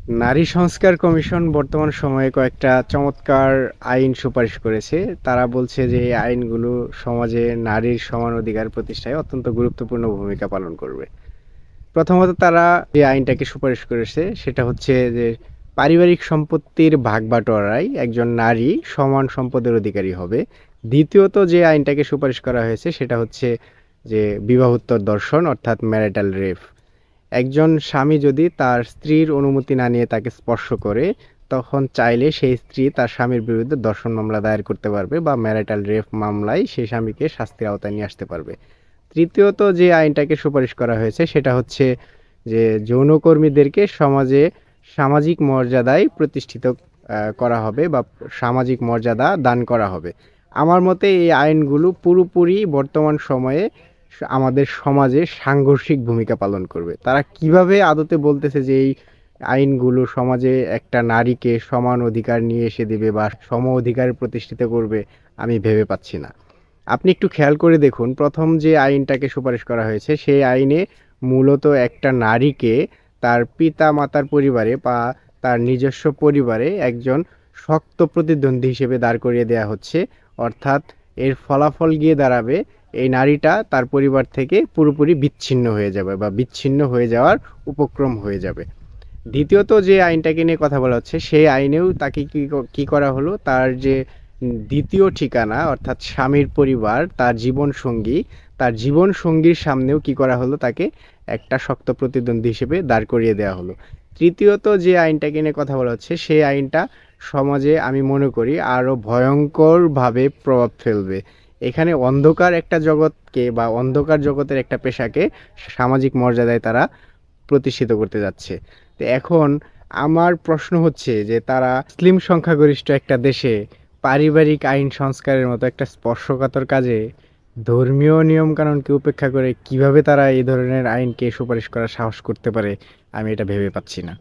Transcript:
নারী সংস্কার কমিশন বর্তমান সময়ে কয়েকটা চমৎকার আইন সুপারিশ করেছে। তারা বলছে যে এই আইনগুলো সমাজে নারীর সমান অধিকার প্রতিষ্ঠায় অত্যন্ত গুরুত্বপূর্ণ ভূমিকা পালন করবে। প্রথমত তারা যে আইনটাকে সুপারিশ করেছে সেটা হচ্ছে যে পারিবারিক সম্পত্তির ভাগ বাটোয়ারায় একজন নারী সমান সম্পদের অধিকারী হবে। দ্বিতীয়ত যে আইনটাকে সুপারিশ করা হয়েছে সেটা হচ্ছে যে বিবাহোত্তর ধর্ষণ অর্থাৎ ম্যারিটাল রেপ। একজন স্বামী যদি তার স্ত্রীর অনুমতি না নিয়ে তাকে স্পর্শ করে, তখন চাইলে সেই স্ত্রী তার স্বামীর বিরুদ্ধে ধর্ষণ মামলা দায়ের করতে পারবে বা ম্যারিটাল রেপ মামলায় সেই স্বামীকে শাস্তির আওতায় নিয়ে আসতে পারবে। তৃতীয়ত যে আইনটাকে সুপারিশ করা হয়েছে সেটা হচ্ছে যে যৌনকর্মীদেরকে সমাজে সামাজিক মর্যাদায় প্রতিষ্ঠিত করা হবে বা সামাজিক মর্যাদা দান করা হবে। আমার মতে এই আইনগুলো পুরোপুরি বর্তমান সময়ে আমাদের সমাজে সাংঘর্ষিক ভূমিকা পালন করবে। তারা কিভাবে আদতে বলতেছে যে এই আইনগুলো সমাজে একটা নারীকে সমান অধিকার নিয়ে এসে দেবে বা সম অধিকার প্রতিষ্ঠিত করবে, আমি ভেবে পাচ্ছি না। আপনি একটু খেয়াল করে দেখুন, প্রথম যে আইনটাকে সুপারিশ করা হয়েছে সেই আইনে মূলত একটা নারীকে তার পিতা মাতার পরিবারে বা তার নিজস্ব পরিবারে একজন শক্ত প্রতিদ্বন্দ্বী হিসেবে দাঁড় করিয়ে দেওয়া হচ্ছে। অর্থাৎ এর ফলাফল গিয়ে দাঁড়াবে এই নারীটা তার পরিবার থেকে পুরোপুরি বিচ্ছিন্ন হয়ে যাবে বা বিচ্ছিন্ন হয়ে যাওয়ার উপক্রম হয়ে যাবে। দ্বিতীয়ত যে আইনটাকে নিয়ে কথা বলা হচ্ছে সেই আইনেও তাকে কি করা হলো, তার যে দ্বিতীয় ঠিকানা অর্থাৎ স্বামীর পরিবার, তার জীবন সঙ্গীর সামনেও কি করা হলো, তাকে একটা শক্ত প্রতিদ্বন্দ্বী হিসেবে দাঁড় করিয়ে দেওয়া হলো। তৃতীয়ত যে আইনটাকে নিয়ে কথা বলা হচ্ছে সেই আইনটা সমাজে আমি মনে করি আরো ভয়ঙ্করভাবে প্রভাব ফেলবে। এখানে অন্ধকার একটা জগৎকে বা অন্ধকার জগতের একটা পেশাকে সামাজিক মর্যাদায় তারা প্রতিষ্ঠিত করতে যাচ্ছে। তো এখন আমার প্রশ্ন হচ্ছে যে তারা মুসলিম সংখ্যাগরিষ্ঠ একটা দেশে পারিবারিক আইন সংস্কারের মতো একটা স্পর্শকাতর কাজে ধর্মীয় নিয়মকানুনকে উপেক্ষা করে কিভাবে তারা এই ধরনের আইনকে সুপারিশ করার সাহস করতে পারে, আমি এটা ভেবে পাচ্ছি না।